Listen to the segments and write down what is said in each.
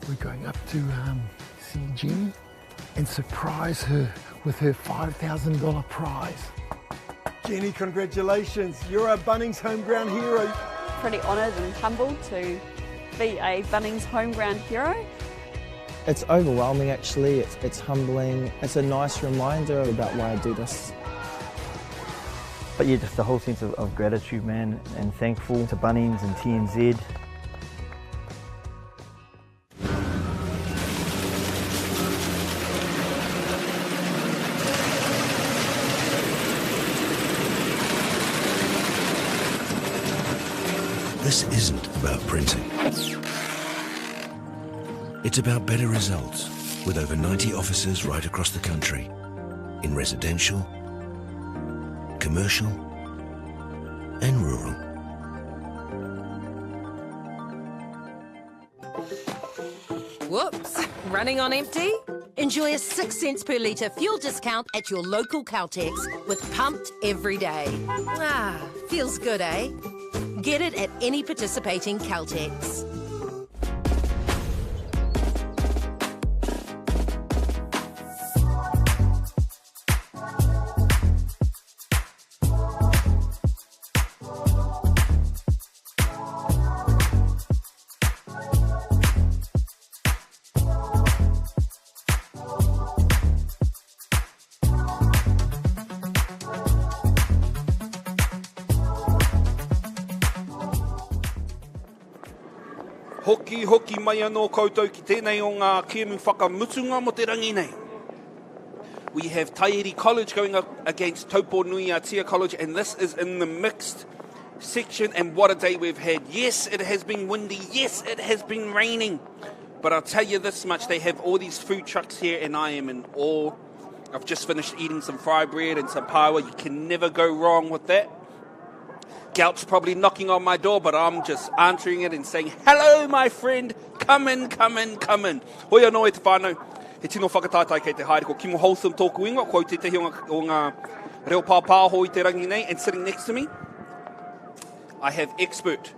We're going up to see Jenny and surprise her with her $5,000 prize. Jenny, congratulations. You're a Bunnings home ground hero. Pretty honoured and humbled to be a Bunnings home ground hero. It's overwhelming actually, it's humbling. It's a nice reminder about why I do this. But yeah, just the whole sense of gratitude, man, and thankful to Bunnings and TNZ. This isn't about printing. It's about better results with over 90 offices right across the country in residential, commercial and rural. Whoops, running on empty? Enjoy a 6 cents per litre fuel discount at your local Caltex with Pumped every day. Ah, feels good, eh? Get it at any participating Caltex. Hoki mai anō koutou ki tēnei o ngā kēmu whakamutunga mo te rangi nei. We have Taieri College going up against Taupo-nui-a-Tia College, and this is in the mixed section, and what a day we've had. Yes, it has been windy. Yes, it has been raining. But I'll tell you this much, they have all these food trucks here, and I am in awe. I've just finished eating some fry bread and some paua. You can never go wrong with that. Gout's probably knocking on my door, but I'm just answering it and saying, hello, my friend, come in, come in, come in. Hoi anō e te whānau, he tino whakatātai kei te haere, ko Kimo Wholesome tōku ingoa, ko te tehi o ngā reo pāpāho i te rangi nei, and sitting next to me, I have Expert.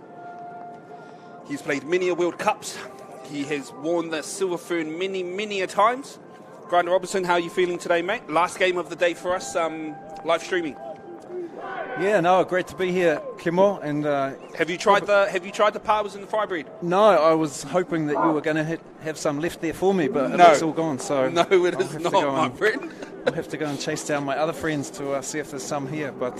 He's played many a World Cups. He has worn the silver fern many a times. Grant Robertson, how are you feeling today, mate? Last game of the day for us, live streaming. Yeah, no, great to be here, Kimo. And have you tried the powers and the fry bread? No, I was hoping that you were going to have some left there for me, but it's all gone. So no, it is not, my friend. I'll have to go and chase down my other friends to see if there's some here, but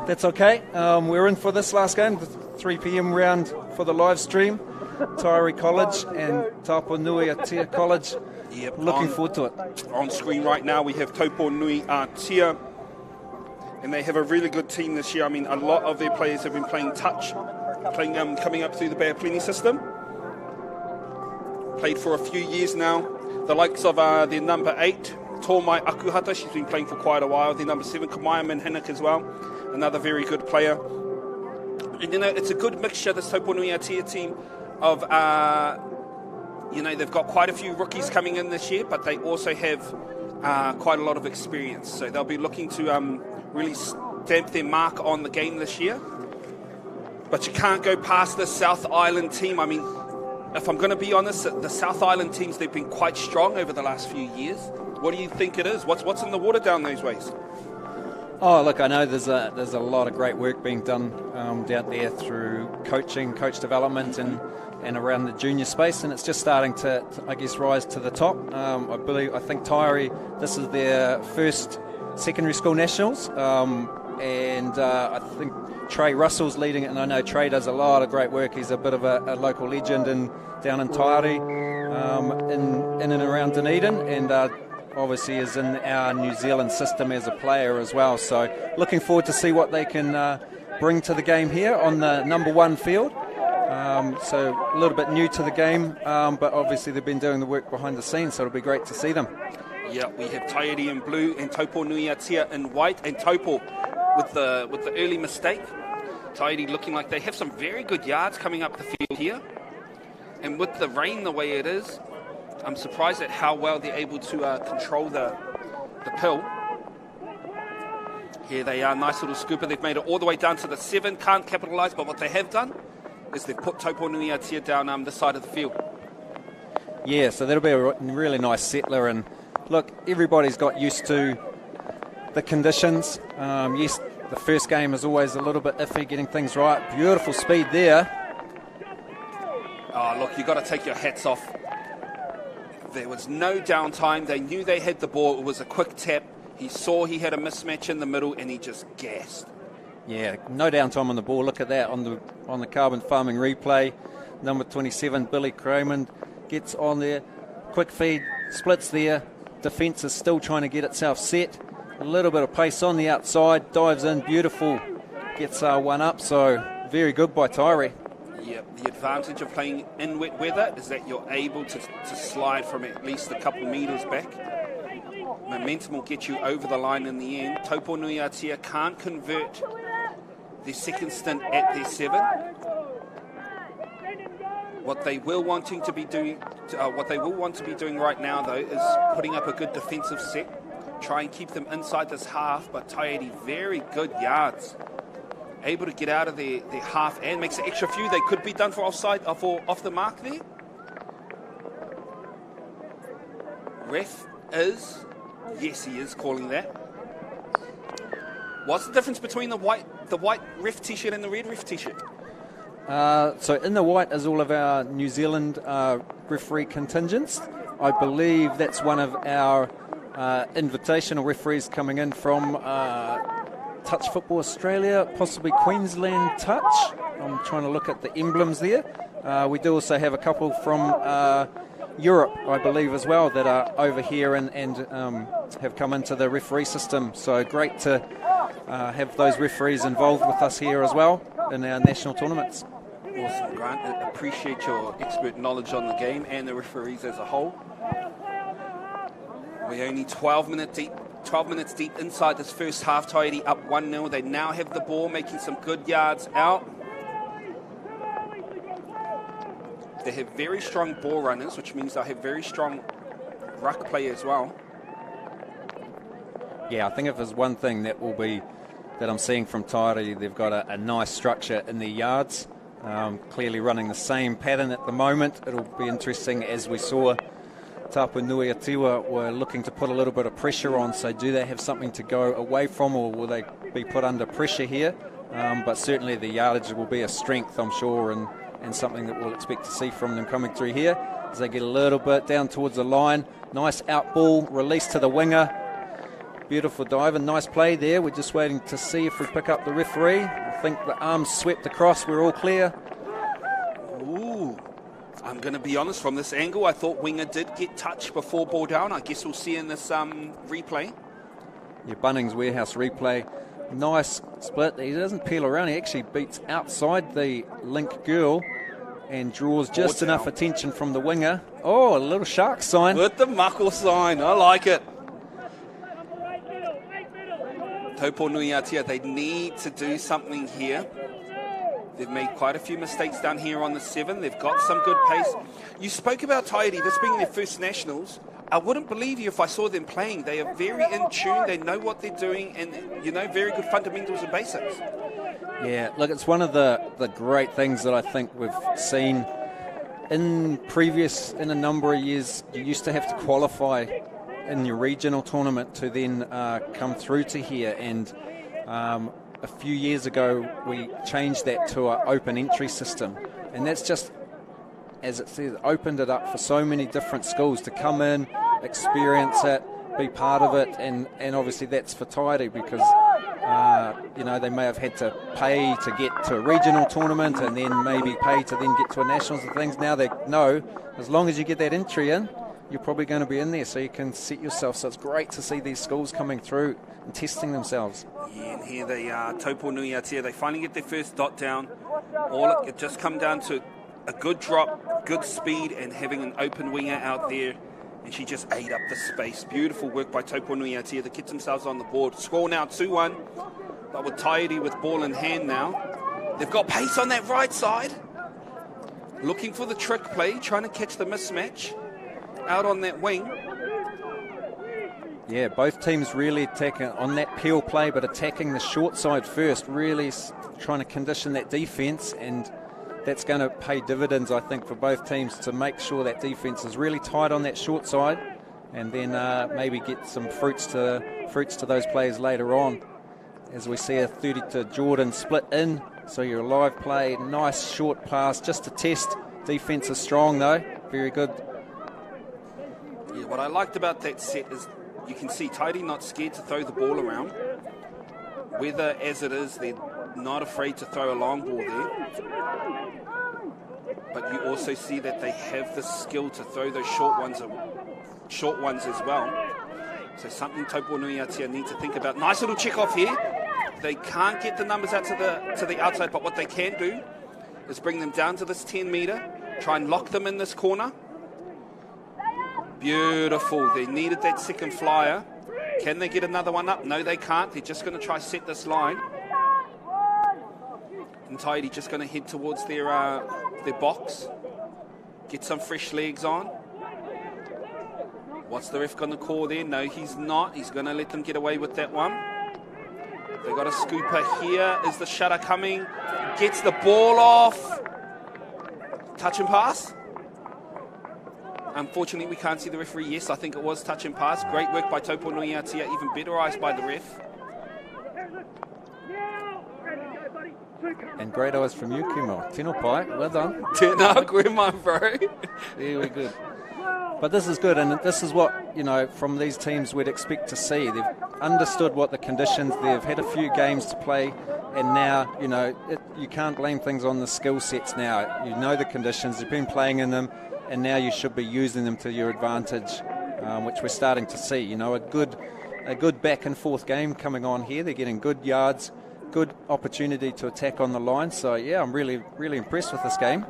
that's okay. We're in for this last game, the 3 p.m. round for the live stream. Taieri College and Taupo-nui-a-Tia College. Yep, looking forward to it. On screen right now, we have Taupo-nui-a-Tia. And they have a really good team this year. I mean, a lot of their players have been playing touch, coming up through the Bay of Plenty system. Played for a few years now. The likes of their number 8, Tōmai Akuhata, she's been playing for quite a while. Their number 7, Kamaya Manhinik as well, another very good player. And, you know, it's a good mixture, this Taupo-nui-a-Tia team, of, you know, they've got quite a few rookies coming in this year, but they also have quite a lot of experience. So they'll be looking to really stamp their mark on the game this year. But you can't go past the South Island team. I mean, if I'm going to be honest, the South Island teams, they've been quite strong over the last few years. What do you think it is? What's in the water down those ways? Oh, look, I know there's a lot of great work being done down there through coaching, coach development, and around the junior space, and it's just starting to I guess, rise to the top. I think Taieri, this is their first secondary school nationals, and I think Trey Russell's leading it, and I know Trey does a lot of great work. He's a bit of a local legend down in Taieri, in and around Dunedin, and obviously is in our New Zealand system as a player as well. So looking forward to see what they can bring to the game here on the number 1 field. So a little bit new to the game, but obviously they've been doing the work behind the scenes, so it'll be great to see them. Yeah, we have Taieri in blue and Taupo-nui-a-Tia in white, and Taupo with the early mistake. Taieri looking like they have some very good yards coming up the field here. And with the rain the way it is, I'm surprised at how well they're able to control the pill. Here they are, nice little scooper. They've made it all the way down to the 7, can't capitalise, but what they have done is they've put Taupo-nui-a-Tia down this side of the field. Yeah, so that'll be a really nice settler. And look, everybody's got used to the conditions. Yes, the first game is always a little bit iffy, getting things right. Beautiful speed there. Oh, look, you've got to take your hats off. There was no downtime. They knew they had the ball. It was a quick tap. He saw he had a mismatch in the middle, and he just gassed. Yeah, no downtime on the ball. Look at that on the carbon farming replay. Number 27, Billy Cromond, gets on there. Quick feed, splits there. Defence is still trying to get itself set. A little bit of pace on the outside. Dives in, beautiful. Gets one up, so very good by Taieri. Yep, the advantage of playing in wet weather is that you're able to slide from at least a couple metres back. Momentum will get you over the line in the end. Taupo-nui-a-Tia can't convert their second stint at their 7. What they will want to be doing right now, though, is putting up a good defensive set. Try and keep them inside this half, but Taieri, very good yards. Able to get out of their half and makes an extra few. They could be done for offside, off the mark there. Ref is, yes, he is calling that. What's the difference between the white ref t-shirt and the red ref t-shirt? So in the white is all of our New Zealand referee contingents. I believe that's one of our invitational referees coming in from Touch Football Australia, possibly Queensland Touch. I'm trying to look at the emblems there. We do also have a couple from Europe, I believe, as well, that are over here and have come into the referee system. So great to have those referees involved with us here as well in our national tournaments. Awesome, Grant. I appreciate your expert knowledge on the game and the referees as a whole. We're only 12 minutes deep inside this first half. Taieri up 1-0. They now have the ball, making some good yards out. They have very strong ball runners, which means they'll have very strong ruck play as well. Yeah, I think if there's one thing that I'm seeing from Taieri, they've got a nice structure in their yards. Clearly running the same pattern at the moment. It'll be interesting, as we saw Taupo-nui-a-Tia were looking to put a little bit of pressure on, so do they have something to go away from, or will they be put under pressure here? But certainly the yardage will be a strength, I'm sure, and something that we'll expect to see from them coming through here as they get a little bit down towards the line. Nice out ball, release to the winger. Beautiful dive and nice play there. We're just waiting to see if we pick up the referee. I think the arms swept across. We're all clear. Ooh, I'm going to be honest, from this angle, I thought winger did get touched before ball down. I guess we'll see in this replay. Yeah, Bunnings Warehouse replay. Nice split. He doesn't peel around. He actually beats outside the link girl and draws just enough attention from the winger. Oh, a little shark sign. With the muckle sign. I like it. Taupo-nui-a-Tia, they need to do something here. They've made quite a few mistakes down here on the 7. They've got some good pace. You spoke about Taieri, this being their first nationals. I wouldn't believe you if I saw them playing. They are very in tune. They know what they're doing, and very good fundamentals and basics. Yeah, look, it's one of the great things that I think we've seen in a number of years. You used to have to qualify in your regional tournament to then come through to here, and a few years ago we changed that to an open entry system, and that's just, as it says, opened it up for so many different schools to come in, experience it, be part of it, and obviously that's for Taieri because they may have had to pay to get to a regional tournament and then maybe pay to then get to a nationals and things. Now they know as long as you get that entry in, you're probably going to be in there, so you can set yourself. So it's great to see these schools coming through and testing themselves. Yeah, and here they are, Taupo-nui-a-Tia. They finally get their first dot down. It just come down to a good drop, good speed, and having an open winger out there. And she just ate up the space. Beautiful work by Taupo-nui-a-Tia. They get themselves on the board. Score now 2-1. But with Taieri with ball in hand now. They've got pace on that right side. Looking for the trick play, trying to catch the mismatch out on that wing. Yeah, both teams really attacking on that peel play, but attacking the short side first, really trying to condition that defence. And that's going to pay dividends, I think, for both teams to make sure that defence is really tight on that short side, and then maybe get some fruits to those players later on. As we see a 30 to Jordan split in, so your live play, nice short pass, just to test. Defence is strong though, very good. Yeah, what I liked about that set is you can see Taieri not scared to throw the ball around. Whether as it is, they're not afraid to throw a long ball there. But you also see that they have the skill to throw those short ones as well. So something Taupo-nui-a-Tia need to think about. Nice little check off here. They can't get the numbers out to the outside, but what they can do is bring them down to this 10 metre, try and lock them in this corner. Beautiful. They needed that second flyer. Can they get another one up? No, they can't. They're just going to try set this line. And Taieri just going to head towards their box. Get some fresh legs on. What's the ref going to call there? No, he's not. He's going to let them get away with that one. They got a scooper here. Is the shutter coming? Gets the ball off. Touch and pass. Unfortunately, we can't see the referee. Yes, I think it was touch and pass. Great work by Taupo-nui-a-Tia. Even better eyes by the ref. And great eyes from you, Kimo. Tino Pai, well done. Tēnā koe mai, bro. Very good. But this is good, and this is what, you know, from these teams we'd expect to see. They've understood what the conditions, they've had a few games to play, and now, you know, you can't blame things on the skill sets now. You know the conditions, you've been playing in them, and now you should be using them to your advantage, which we're starting to see. You know, a good back and forth game coming on here. They're getting good yards, good opportunity to attack on the line. So, yeah, I'm really, really impressed with this game.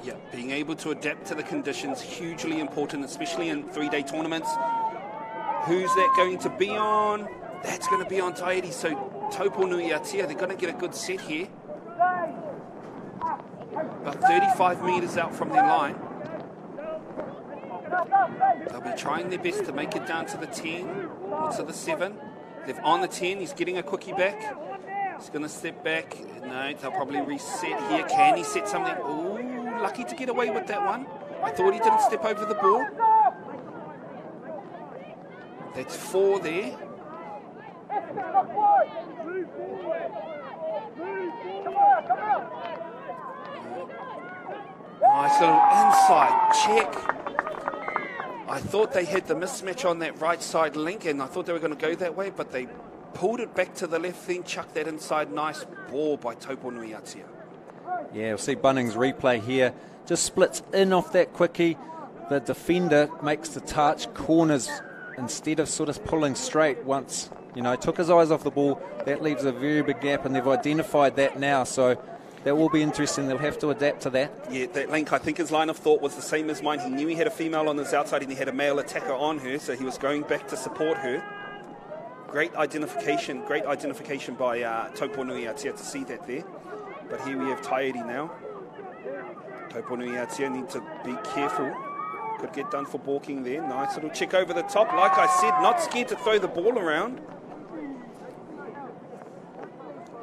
Yeah, being able to adapt to the conditions, hugely important, especially in 3-day tournaments. Who's that going to be on? That's going to be on Taieri. So Taupo-nui-a-Tia, they're going to get a good set here. About 35 metres out from their line. They'll be trying their best to make it down to the 10 or to the 7. They're on the 10, he's getting a quickie back. He's going to step back. No, they'll probably reset here. Can he set something? Ooh, lucky to get away with that one. I thought he didn't step over the ball. That's 4 there. Nice little inside check. I thought they had the mismatch on that right side link, and I thought they were going to go that way, but they pulled it back to the left, then chucked that inside. Nice ball by Taupo-nui-a-Tia. Yeah, we'll see Bunnings replay here. Just splits in off that quickie. The defender makes the touch, corners instead of sort of pulling straight once, you know, took his eyes off the ball. That leaves a very big gap, and they've identified that now. So that will be interesting. They'll have to adapt to that. Yeah, that link, I think his line of thought was the same as mine. He knew he had a female on his outside and he had a male attacker on her, so he was going back to support her. Great identification by Taupo-nui-a-Tia to see that there. But here we have Taieri now. Taupo-nui-a-Tia need to be careful. Could get done for balking there. Nice little check over the top. Like I said, not scared to throw the ball around.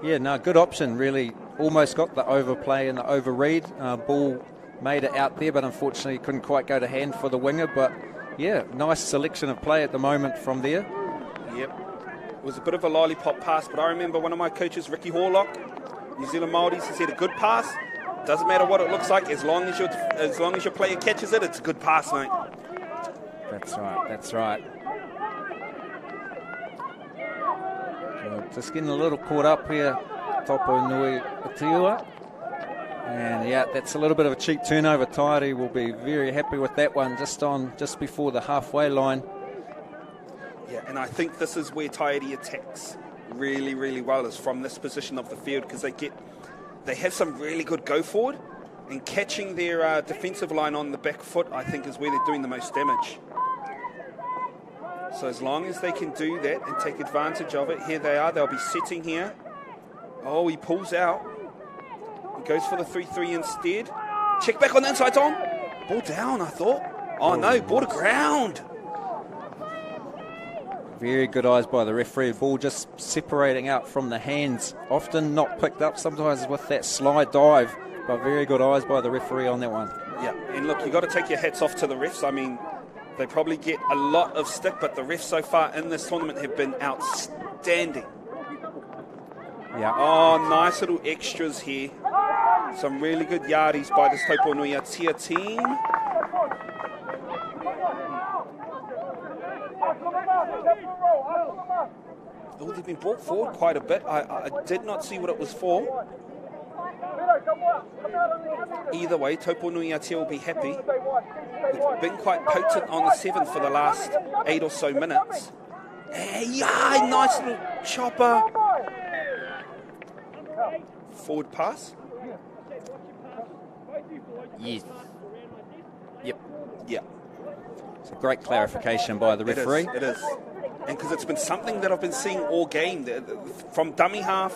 Yeah, no, good option, really. Almost got the overplay and the overread. Ball made it out there, but unfortunately couldn't quite go to hand for the winger. But, yeah, nice selection of play at the moment from there. Yep. It was a bit of a lollipop pass, but I remember one of my coaches, Ricky Horlock, New Zealand Māoris, he said a good pass, doesn't matter what it looks like, as long as your player catches it, it's a good pass, mate. That's right. Just getting a little caught up here, Taupo-nui-a-Tia. And yeah, that's a little bit of a cheap turnover. Taieri will be very happy with that one, just before the halfway line. Yeah, and I think this is where Taieri attacks really, really well, is from this position of the field, because they have some really good go forward, and catching their defensive line on the back foot, I think, is where they're doing the most damage. So as long as they can do that and take advantage of it, here they are, they'll be sitting here. Oh, he pulls out. He goes for the 3-3 instead. Check back on the inside, Tom. Ball down, I thought. Oh no, ball to ground. Very good eyes by the referee. Ball just separating out from the hands. Often not picked up, sometimes with that slide dive. But very good eyes by the referee on that one. Yeah, and look, you've got to take your hats off to the refs. I mean, they probably get a lot of stick, but the refs so far in this tournament have been outstanding. Yeah. Oh, nice little extras here. Some really good yardis by this Taupo-nui-a-Tia team. Oh, they've been brought forward quite a bit. I did not see what it was for. Either way, Taupo-nui-a-Tia will be happy. It's been quite potent on the 7 for the last 8 or so minutes. Hey, yeah, nice little chopper. Forward pass. Yes. Yep. Yeah. It's a great clarification by the referee. It is. And because it's been something that I've been seeing all game. From dummy half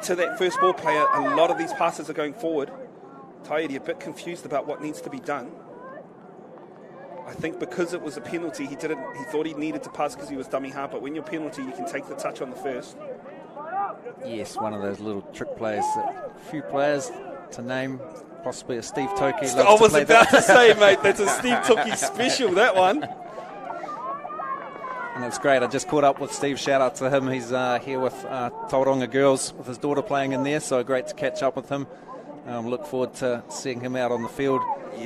to that first ball player, a lot of these passes are going forward. Taieri a bit confused about what needs to be done. I think because it was a penalty, he thought he needed to pass because he was dummy half, but when you're penalty, you can take the touch on the first. Yes, one of those little trick plays that a few players to name, possibly a Steve Toki. I was about to say, mate, that's a Steve Toki special, that one. And it's great. I just caught up with Steve. Shout out to him. He's here with Tauranga girls, with his daughter playing in there. So great to catch up with him. Look forward to seeing him out on the field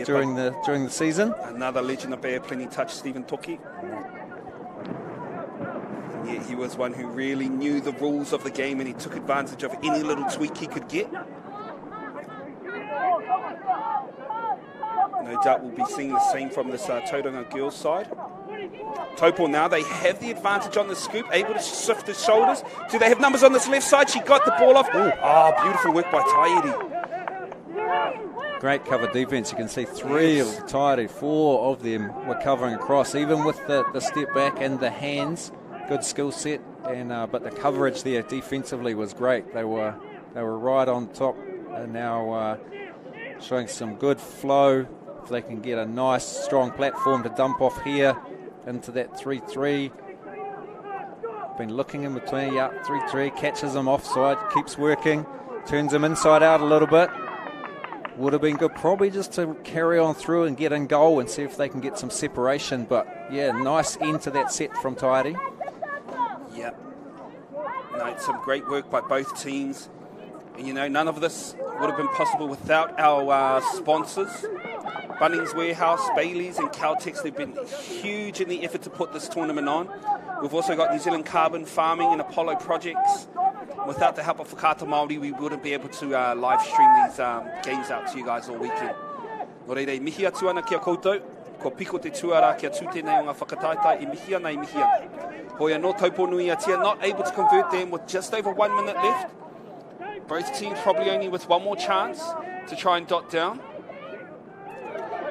during the season. Another legend of Bear plenty touch, Stephen Toki. And yet he was one who really knew the rules of the game, and he took advantage of any little tweak he could get. No doubt we'll be seeing the same from this Tauranga girls side. Taupo now, they have the advantage on the scoop, able to shift his shoulders. Do they have numbers on this left side? She got the ball off. Beautiful work by Taieri. Great cover defence. You can see 3 of Taieri, 4 of them were covering across, even with the step back and the hands. Good skill set, and but the coverage there defensively was great. They were right on top, and now showing some good flow. If they can get a nice strong platform to dump off here into that 3-3. Been looking in between, 3-3, catches him offside, keeps working, turns him inside out a little bit. Would have been good probably just to carry on through and get in goal and see if they can get some separation. But yeah, nice end to that set from Taieri. Yep. No, some great work by both teams. And you know, none of this would have been possible without our sponsors. Bunnings Warehouse, Bayleys and Caltex, they've been huge in the effort to put this tournament on. We've also got New Zealand Carbon Farming and Apollo Projects. Without the help of Whakata Māori, we wouldn't be able to live stream these games out to you guys all weekend. Nō reira, mihi atu ana kia koutou, ko piko te tuara kia tūte nei o ngā whakataitai, I mihi ana, I mihi ana. Hoia no Taupo-nui-a-Tia, not able to convert them with just over 1 minute left. Both teams probably only with one more chance to try and dot down.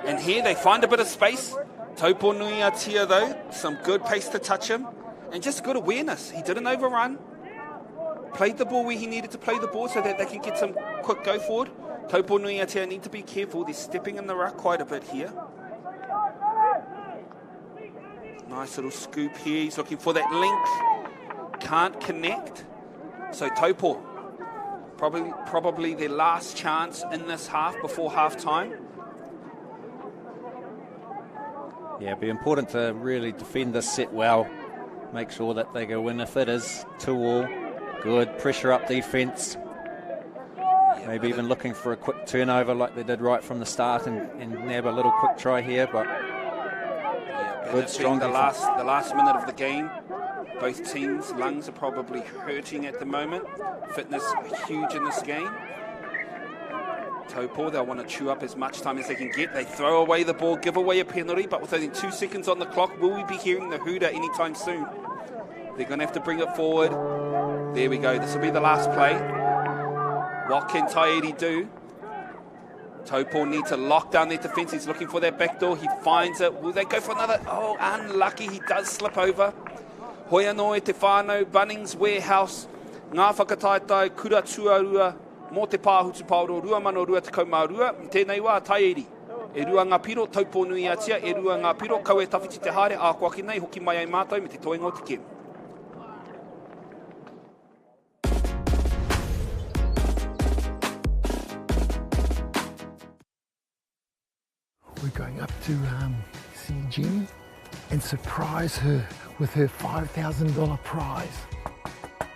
And here they find a bit of space. Taupo-nui-a-Tia though, some good pace to touch him, and just good awareness. He didn't overrun. Played the ball where he needed to play the ball so that they can get some quick go forward. Taupo-nui-a-Tia need to be careful. They're stepping in the ruck quite a bit here. Nice little scoop here. He's looking for that link. Can't connect. So Taupo, probably their last chance in this half before half time. Yeah, it'd be important to really defend this set well. Make sure that they go in if it is 2-2. Good pressure up defence. Maybe even looking for a quick turnover like they did right from the start and nab a little quick try here. But good, strong the last minute of the game. Both teams' lungs are probably hurting at the moment. Fitness huge in this game. Taupo, they'll want to chew up as much time as they can get. They throw away the ball, give away a penalty, but with only 2 seconds on the clock, will we be hearing the hooter anytime soon? They're going to have to bring it forward. There we go. This will be the last play. What can Taieri do? Taupo need to lock down their defence. He's looking for that back door. He finds it. Will they go for another? Oh, unlucky. He does slip over. Hoia no e te whānau, Bunnings Warehouse, ngā whakataitai, kura tuarua, mō te pāhutu pauro, rua mano rua te kaumārua, tēnei wā, Taieri. E rua ngā piro, Taupo-nui-a-Tia, e rua ngā piro, kau e tawhiti te haere, a kua ki nei, hoki mai ai mātou me te toenga o te kem. We're going up to see Jenny and surprise her with her $5,000 prize.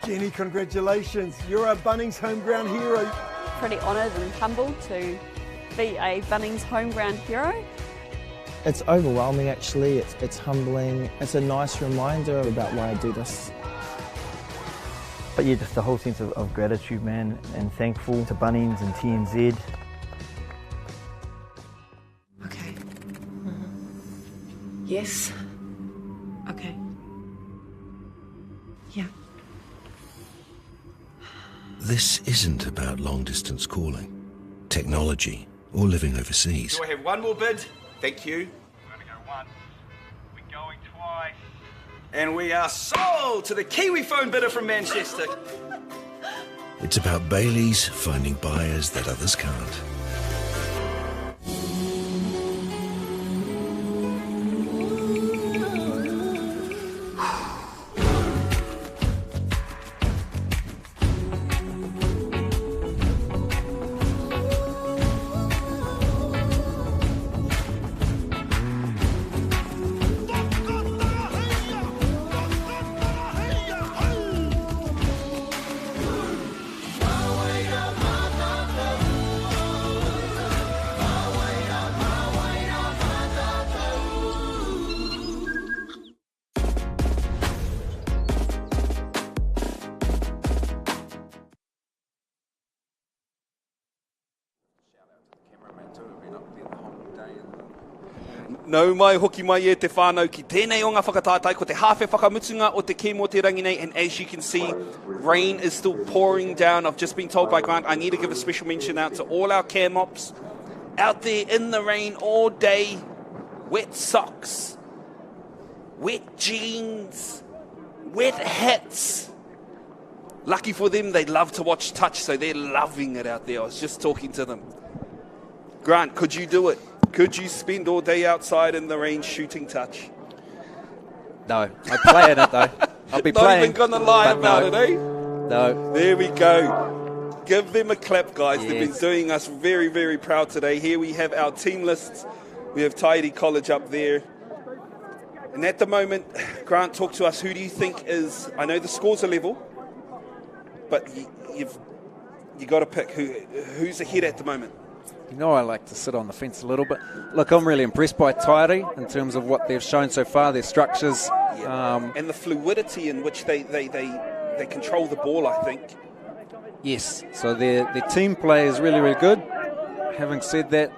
Jenny, congratulations. You're a Bunnings home ground hero. Pretty honoured and humbled to be a Bunnings home ground hero. It's overwhelming actually, it's humbling. It's a nice reminder about why I do this. But yeah, just the whole sense of gratitude, man, and thankful to Bunnings and TNZ. Okay. Yes. Okay. Yeah. This isn't about long-distance calling, technology, or living overseas. Do I have one more bid? Thank you. We're going to go once. We're going twice. And we are sold to the Kiwi phone bidder from Manchester. It's about Bayleys finding buyers that others can't. Nau mai hoki mai e te whānau ki tēnei o ngā whakatātai ko te hawhe whakamutunga o te kemo te rangi nei, and as you can see, rain is still pouring down. I've just been told by Grant I need to give a special mention out to all our care mops out there in the rain all day, wet socks, wet jeans, wet hats. Lucky for them, they love to watch touch, so they're loving it out there. I was just talking to them. Grant, could you do it? Could you spend all day outside in the rain shooting touch? No, I play in it though. I'll be playing. Not even going to lie about it, eh? No. There we go. Give them a clap, guys. Yes. They've been doing us very, very proud today. Here we have our team lists. We have Taieri College up there. And at the moment, Grant, talk to us. Who do you think is... I know the scores are level, but you've got to pick who's ahead at the moment. You know, I like to sit on the fence a little bit. Look, I'm really impressed by Taieri in terms of what they've shown so far, their structures. Yeah. And the fluidity in which they control the ball, I think. Yes, so their team play is really, really good. Having said that,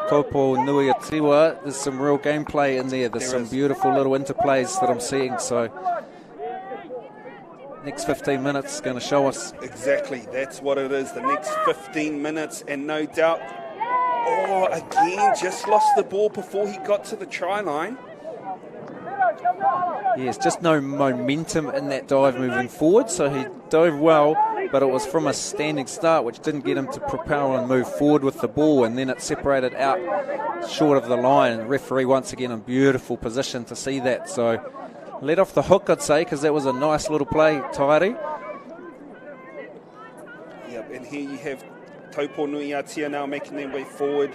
Taupo-nui-a-Tia, there's some real gameplay in there. There's some beautiful little interplays that I'm seeing. So next 15 minutes is going to show us. Exactly, that's what it is, the next 15 minutes, and no doubt, again, just lost the ball before he got to the try line. Yes, just no momentum in that dive moving forward, so he dove well, but it was from a standing start, which didn't get him to propel and move forward with the ball, and then it separated out short of the line, and the referee once again in beautiful position to see that. So let off the hook, I'd say, because that was a nice little play, Taieri. Yep, and here you have Taupo-nui-a-Tia now making their way forward.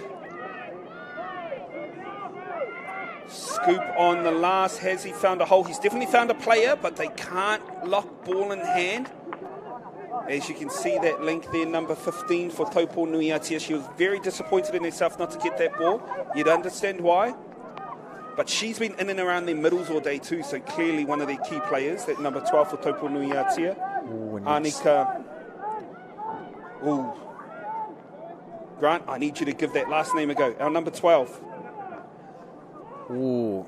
Scoop on the last. Has he found a hole? He's definitely found a player, but they can't lock ball in hand. As you can see, that link there, number 15 for Taupo-nui-a-Tia. She was very disappointed in herself not to get that ball. You'd understand why. But she's been in and around their middles all day too, so clearly one of their key players, that number 12 for Taupo-nui-a-Tia. Anika. Ooh. Grant, I need you to give that last name a go. Our number 12. Ooh.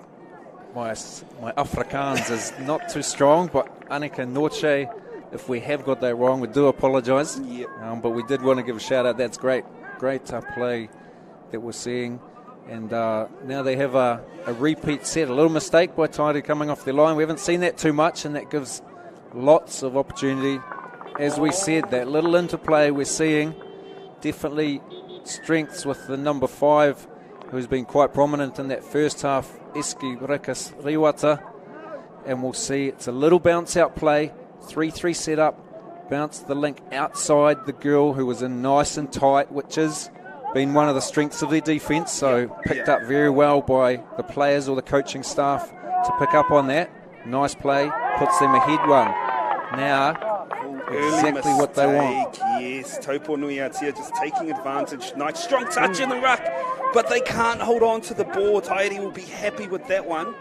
My Afrikaans is not too strong, but Anika Norche, if we have got that wrong, we do apologise. Yep. But we did want to give a shout out. That's great. Great play that we're seeing. And now they have a repeat set. A little mistake by Taieri coming off their line. We haven't seen that too much, and that gives lots of opportunity. As we said, that little interplay we're seeing, definitely strengths with the number 5 who's been quite prominent in that first half, Eski Rikas Riwata. And we'll see it's a little bounce out play, 3-3 set up, bounce the link outside the girl who was in nice and tight, which has been one of the strengths of their defence, so picked up very well by the players or the coaching staff to pick up on that. Nice play, puts them ahead one. Now, exactly what they want. Yes, Taupo-nui-a-Tia just taking advantage. Nice strong touch in the ruck, but they can't hold on to the ball. Taieri will be happy with that one.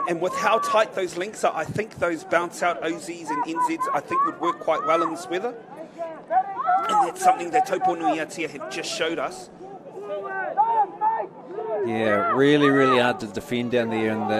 And with how tight those links are, I think those bounce-out OZs and NZs, I think, would work quite well in this weather. And that's something that Taupo-nui-a-Tia have just showed us. Yeah, really, really hard to defend down there. And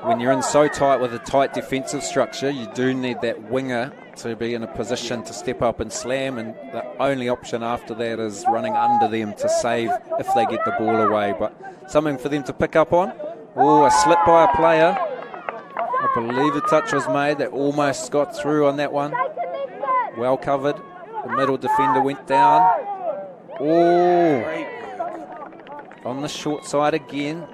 when you're in so tight with a tight defensive structure, you do need that winger to be in a position to step up and slam. And the only option after that is running under them to save if they get the ball away. But something for them to pick up on. Oh, a slip by a player. I believe the touch was made. That almost got through on that one. Well covered. The middle defender went down. Oh, on the short side again.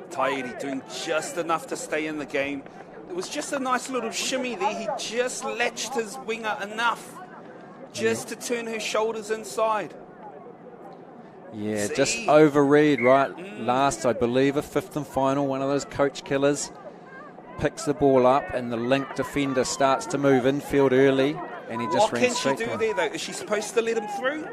Taieri doing just enough to stay in the game. It was just a nice little shimmy there. He just latched his winger enough just to turn her shoulders inside. Yeah, just overread, right? Last, I believe, a fifth and final, one of those coach killers. Picks the ball up and the link defender starts to move infield early and he just ran straight. What can she do there, though? Is she supposed to let him through?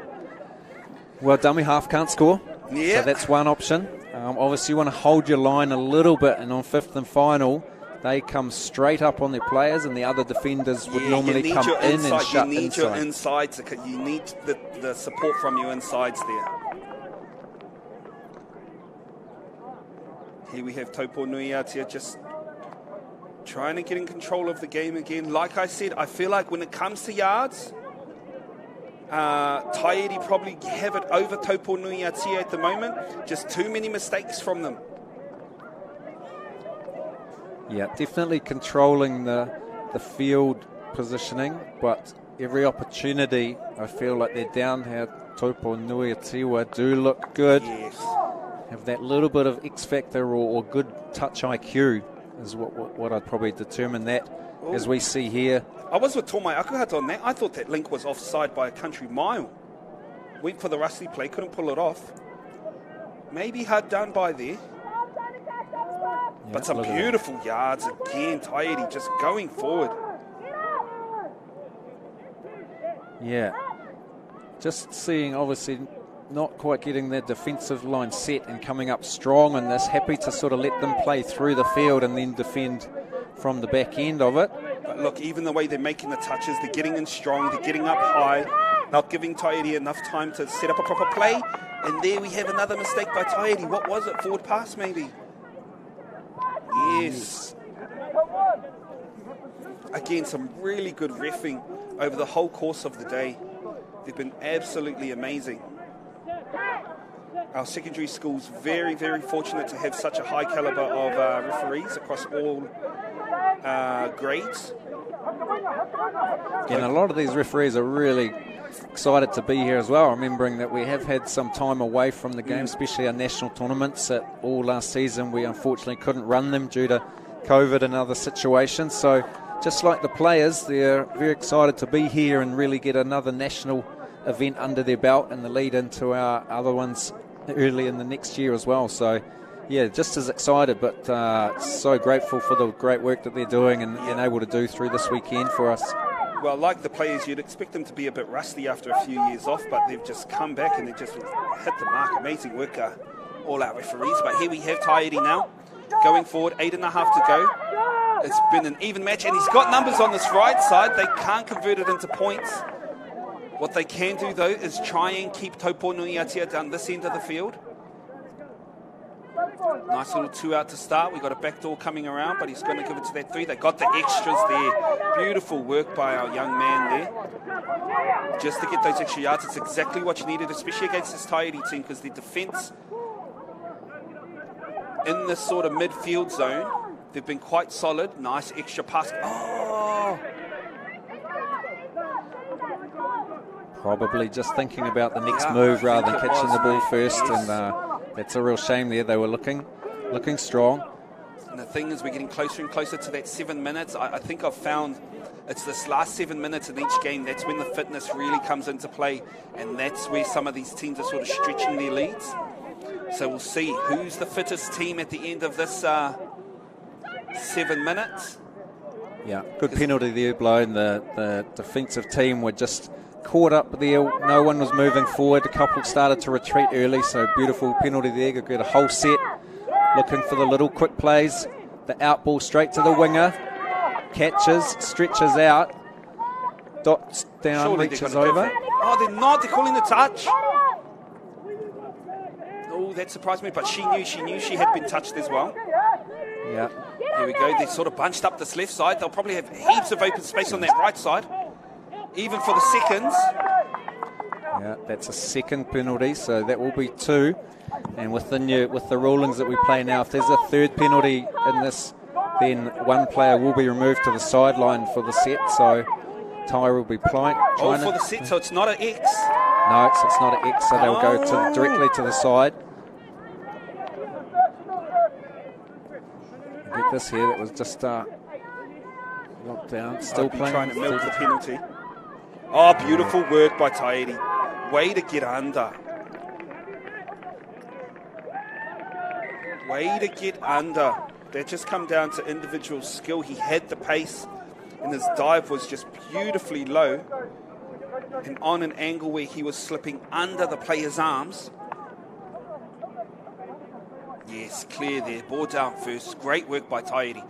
Well, dummy half can't score. Yeah. So that's one option. Obviously, you want to hold your line a little bit, and on fifth and final, they come straight up on their players, and the other defenders would normally come in and shut inside. You need your insides. You need the support from your insides there. Here we have Taupo-nui-a-Tia just trying to get in control of the game again. Like I said, I feel like when it comes to yards, Taieri probably have it over Taupo-nui-a-Tia at the moment. Just too many mistakes from them. Yeah, definitely controlling the field positioning, but every opportunity, I feel like they're down here. Taupo-nui-a-Tia do look good. Yes. Have that little bit of X factor or good touch IQ is what I'd probably determine that. Ooh. As we see here. I was with Tomai Akuhata on that. I thought that link was offside by a country mile. Went for the rusty play, couldn't pull it off. Maybe hard done by there. But some beautiful yards again. Taieri just going forward. Yeah. Just seeing, obviously, not quite getting their defensive line set and coming up strong on this. Happy to sort of let them play through the field and then defend from the back end of it. But look, even the way they're making the touches, they're getting in strong, they're getting up high, not giving Taieri enough time to set up a proper play. And there we have another mistake by Taieri. What was it? Forward pass, maybe? Yes. Again, some really good reffing over the whole course of the day. They've been absolutely amazing. Our secondary school's very, very fortunate to have such a high caliber of referees across all grades. And a lot of these referees are really excited to be here as well, remembering that we have had some time away from the game, especially our national tournaments. That all last season we unfortunately couldn't run them due to COVID and other situations. So just like the players, they're very excited to be here and really get another national event under their belt and the lead into our other ones early in the next year as well. So yeah, just as excited, but so grateful for the great work that they're doing and able to do through this weekend for us. Well, like the players, you'd expect them to be a bit rusty after a few years off, but they've just come back and they just hit the mark. Amazing work, all our referees. But here we have Taieri now, going forward, 8.5 to go. It's been an even match, and he's got numbers on this right side. They can't convert it into points. What they can do, though, is try and keep Taupo-nui-a-Tia down this end of the field. Nice little 2 out to start. We've got a backdoor coming around, but he's going to give it to that 3. They got the extras there. Beautiful work by our young man there. Just to get those extra yards, it's exactly what you needed, especially against this Taieri team, because the defence in this sort of midfield zone, they've been quite solid. Nice extra pass. Oh! Probably just thinking about the next move rather than catching the ball first, and that's a real shame there. They were looking strong. And the thing is, we're getting closer and closer to that 7 minutes. I think I've found it's this last 7 minutes in each game, that's when the fitness really comes into play, and that's where some of these teams are sort of stretching their leads. So we'll see who's the fittest team at the end of this 7 minutes. Yeah, good penalty there blown. The defensive team were just caught up there. No one was moving forward. A couple started to retreat early, so beautiful penalty there. Got a whole set. Looking for the little quick plays. The out ball straight to the winger. Catches, stretches out. Dots down, Surely reaches over. Oh, they're not. They're calling the touch. Oh, that surprised me, but she knew she had been touched as well. Yeah. Here we go. They sort of bunched up this left side. They'll probably have heaps of open space on that right side, even for the seconds. Yeah, that's a second penalty, so that will be 2. And with the rulings that we play now, if there's a third penalty in this, then one player will be removed to the sideline for the set. So Taieri will be trying for the set, so it's not an X. No, it's not an X, so they'll go directly to the side. Get this here, that was just locked down. Still playing. Trying to milk the penalty. Oh, beautiful work by Taieri. Way to get under. Way to get under. That just come down to individual skill. He had the pace, and his dive was just beautifully low and on an angle where he was slipping under the player's arms. Yes, clear there. Ball down first. Great work by Taieri.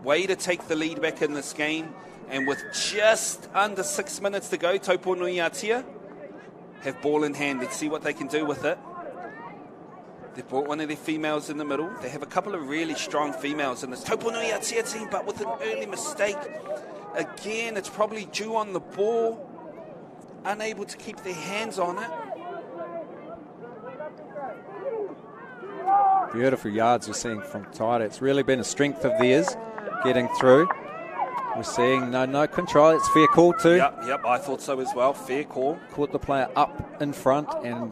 Way to take the lead back in this game. And with just under 6 minutes to go, Taupo-nui-a-Tia have ball in hand. Let's see what they can do with it. They've brought one of their females in the middle. They have a couple of really strong females in this Taupo-nui-a-Tia team, but with an early mistake. Again, it's probably due on the ball. Unable to keep their hands on it. Beautiful yards we're seeing from Taieri. It's really been a strength of theirs getting through. We're seeing no control. It's fair call too. Yep, I thought so as well. Fair call. Caught the player up in front, and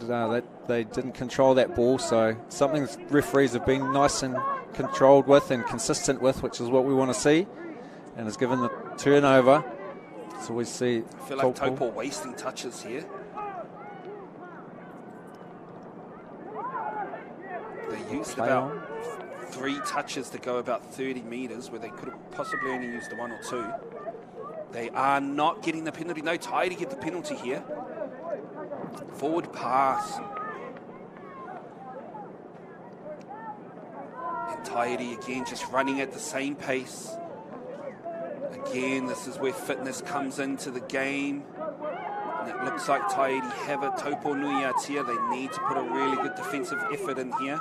they didn't control that ball. So something referees have been nice and controlled with and consistent with, which is what we want to see. And has given the turnover. So we see. I feel like Taupo wasting touches here. They used about 3 touches to go about 30 metres, where they could have possibly only used the 1 or 2. They are not getting the penalty. No, Taieri to get the penalty here. Forward pass. And Taieri again just running at the same pace. Again, this is where fitness comes into the game. And it looks like Taieri have it. Taupo-nui-a-Tia, they need to put a really good defensive effort in here.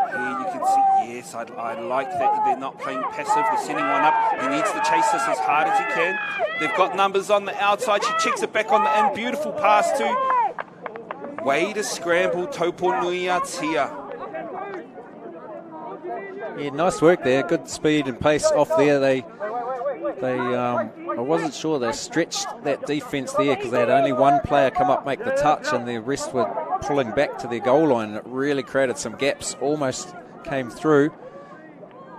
Here you can see, yes, I like that they're not playing passive. They're sending one up. He needs to chase this as hard as he can. They've got numbers on the outside. She checks it back on the in. Beautiful pass too. Way to scramble Taupo-nui-a-Tia. Yeah, nice work there. Good speed and pace off there. I wasn't sure they stretched that defence there because they had only one player come up, make the touch, and the rest were pulling back to their goal line. And it really created some gaps, almost came through.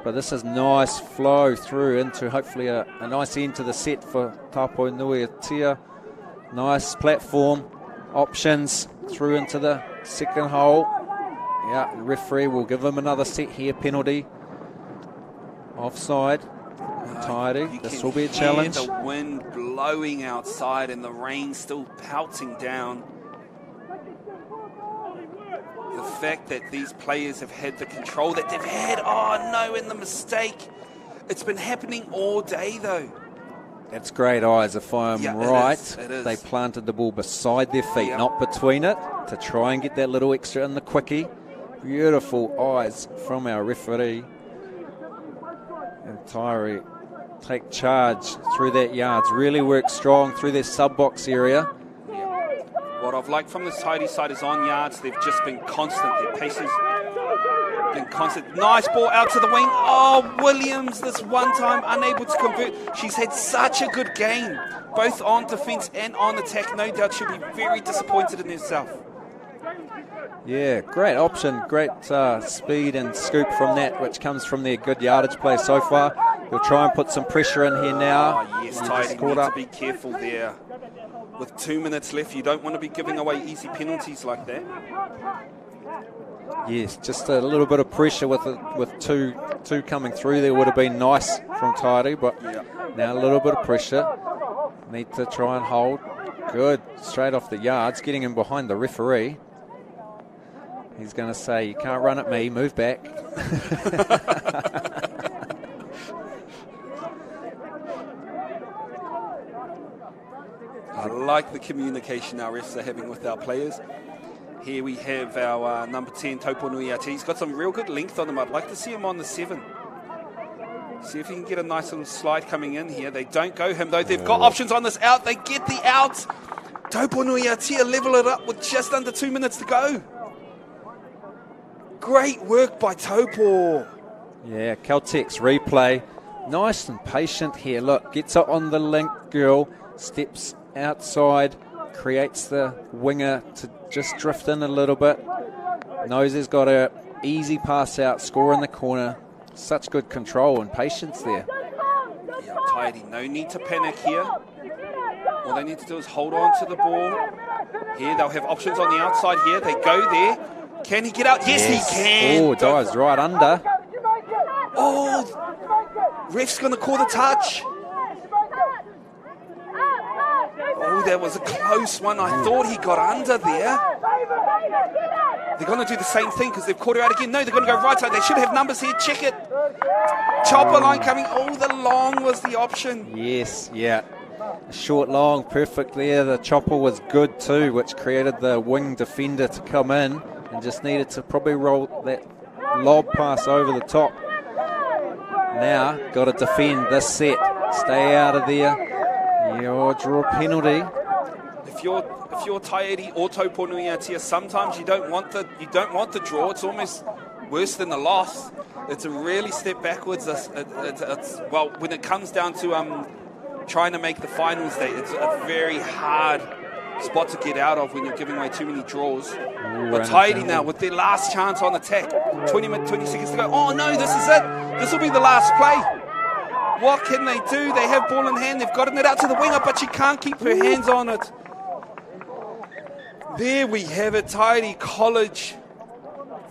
But this is nice flow through into hopefully a nice end to the set for Taupo-nui-a-Tia. Nice platform options through into the second hole. Yeah, the referee will give them another set here, penalty. Offside. Taieri, this will be a challenge. The wind blowing outside and the rain still pelting down. The fact that these players have had the control that they've had, and the mistake. It's been happening all day though. That's great eyes, if I'm right. It is. They planted the ball beside their feet, not between it, to try and get that little extra in the quickie. Beautiful eyes from our referee. And Taieri take charge through that yards. Really work strong through their sub-box area. What I've liked from this Taieri side is on yards. They've just been constant. Their pace has been constant. Nice ball out to the wing. Oh, Williams this one time unable to convert. She's had such a good game, both on defence and on attack. No doubt she'll be very disappointed in herself. Yeah, great option, great speed and scoop from that, which comes from their good yardage play so far. He'll try and put some pressure in here now. Oh, yes, Taieri needs to be careful there. With 2 minutes left, you don't want to be giving away easy penalties like that. Yes, just a little bit of pressure with two coming through there would have been nice from Taieri, but now a little bit of pressure. Need to try and hold. Good, straight off the yards, getting him behind the referee. He's going to say, you can't run at me, move back. I like the communication our refs are having with our players. Here we have our number 10, Taupo-nui-a-Tia. He's got some real good length on him. I'd like to see him on the 7. See if he can get a nice little slide coming in here. They don't go him, though. They've got options on this out. They get the out. Taupo-nui-a-Tia level it up with just under 2 minutes to go. Great work by Taupo. Yeah, Caltex replay. Nice and patient here. Look, gets it on the link, girl. Steps outside. Creates the winger to just drift in a little bit. Knows he's got a easy pass out. Score in the corner. Such good control and patience there. Yeah, Taieri, no need to panic here. All they need to do is hold on to the ball. Here, they'll have options on the outside here. They go there. Can he get out? Yes, he can. Oh, dives right under. Oh, ref's going to call the touch. Oh, that was a close one. I thought he got under there. They're going to do the same thing because they've caught her out again. No, they're going to go right side. They should have numbers here. Check it. Chopper line coming. Oh, the long was the option. Yes, yeah. Short long, perfect there. The chopper was good too, which created the wing defender to come in and just needed to probably roll that lob pass over the top. Now, got to defend this set. Stay out of there. You'll draw a penalty. If you're Taieri or Taupo-nui-a-Tia, sometimes you don't want the draw. It's almost worse than the loss. It's a really step backwards. Well, when it comes down to trying to make the finals day, it's a very hard spot to get out of when you're giving away too many draws. But Taieri now with their last chance on attack, 20 seconds to go. Oh no, this is it. This will be the last play. What can they do? They have ball in hand. They've gotten it out to the winger, but she can't keep her hands on it. There we have it. Taieri College,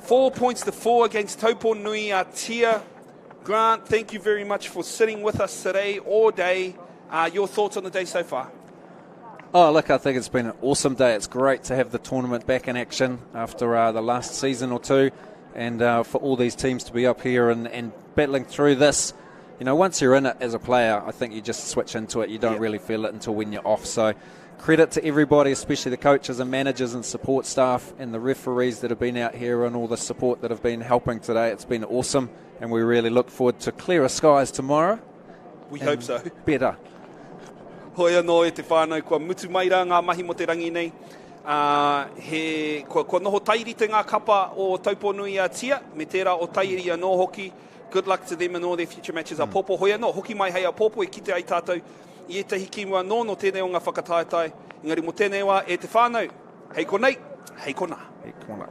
4 points to 4 against Taupo-nui-a-Tia. Grant, thank you very much for sitting with us today all day. Your thoughts on the day so far? Oh, look, I think it's been an awesome day. It's great to have the tournament back in action after the last season or two, and for all these teams to be up here and battling through this. You know, once you're in it as a player, I think you just switch into it. You don't really feel it until when you're off. So credit to everybody, especially the coaches and managers and support staff and the referees that have been out here and all the support that have been helping today. It's been awesome, and we really look forward to clearer skies tomorrow. We hope so. Better. Hoi anō e te whānau, kua mutu mai rā ngā mahi mo te rangi nei. Kua noho tairi te ngā kapa o Taupo-nui-a-Tia, me tērā o Taieri anō hoki. Good luck to them in all their future matches. A popo hoi anō, hoki mai hei a popo e kite ai tātou. I etahi ki mua no tēnei o ngā whakataetai. Engari mo tēnei wā e te whānau. Hei konei, hei kona. Hei kona.